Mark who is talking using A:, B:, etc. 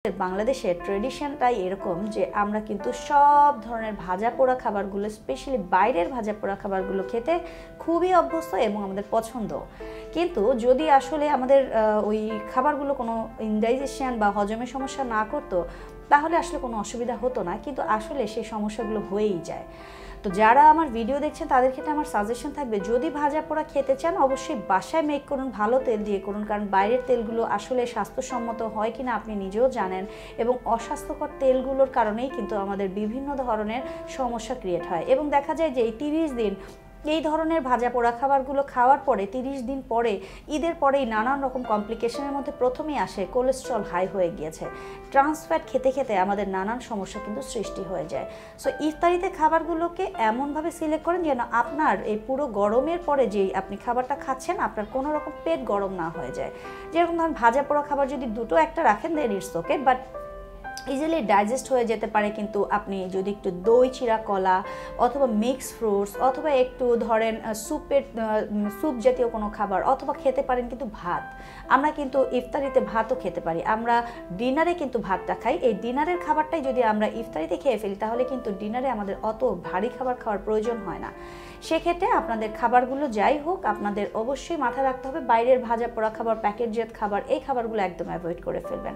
A: বাংলাদেশের ট্রেডিশনটাই এরকম যে আমরা কিন্তু সব ধরনের ভাজা পোড়া খাবারগুলো স্পেশালি বাইরের ভাজা পোড়া খাবারগুলো খেতে খুবই অভ্যস্ত এবং আমাদের পছন্দ। কিন্তু যদি আসলে আমাদের ওই খাবারগুলো কোনো ইনডাইজেশন বা হজমের সমস্যা না করতো তাহলে আসলে কোনো অসুবিধা হতো না, কিন্তু আসলে সেই সমস্যাগুলো হয়েই যায়। তো যারা আমার ভিডিও দেখছেন তাদের ক্ষেত্রে আমার সাজেশন থাকবে, যদি ভাজা পোড়া খেতে চান অবশ্যই বাসায় মেক করুন, ভালো তেল দিয়ে করুন, কারণ বাইরের তেলগুলো আসলে স্বাস্থ্যসম্মত হয় কিনা আপনি নিজেও জানেন, এবং অস্বাস্থ্যকর তেলগুলোর কারণেই কিন্তু আমাদের বিভিন্ন ধরনের সমস্যা ক্রিয়েট হয়। এবং দেখা যায় যে এই 30 দিন এই ধরনের ভাজা পোড়া খাবারগুলো খাওয়ার পরে 30 দিন পরে ঈদের পরেই নানান রকম কমপ্লিকেশনের মধ্যে প্রথমেই আসে কোলেস্ট্রল হাই হয়ে গিয়েছে। ট্রান্সফ্যাট খেতে খেতে আমাদের নানান সমস্যা কিন্তু সৃষ্টি হয়ে যায়। সো ইফতারিতে খাবারগুলোকে এমনভাবে সিলেক্ট করেন যেন আপনার এই পুরো গরমের পরে যেই আপনি খাবারটা খাচ্ছেন আপনার কোনো রকম পেট গরম না হয়ে যায়। যেরকম ধরুন ভাজা পোড়া খাবার যদি দুটো একটা রাখেন then it's okay, but easily digest হয়ে যেতে পারে। কিন্তু আপনি যদি একটু দই চিরা কলা অথবা মিক্স ফ্রুটস অথবা একটু ধরেন স্যুপ জাতীয় কোনো খাবার অথবা খেতে পারেন কিন্তু ভাত। আমরা কিন্তু ইফতারিতে ভাতও খেতে পারি, আমরা ডিনারে কিন্তু ভাতটা খাই। এই ডিনারের খাবারটাই যদি আমরা ইফতারিতে খেয়ে ফেলি তাহলে কিন্তু ডিনারে আমাদের অত ভারী খাবার খাওয়ার প্রয়োজন হয় না। সেক্ষেত্রে আপনাদের খাবারগুলো যাই হোক আপনাদের অবশ্যই মাথায় রাখতে হবে বাইরের ভাজা পোড়া খাবার, প্যাকেটজাত খাবার, এই খাবারগুলো একদম অ্যাভয়েড করে ফেলবেন।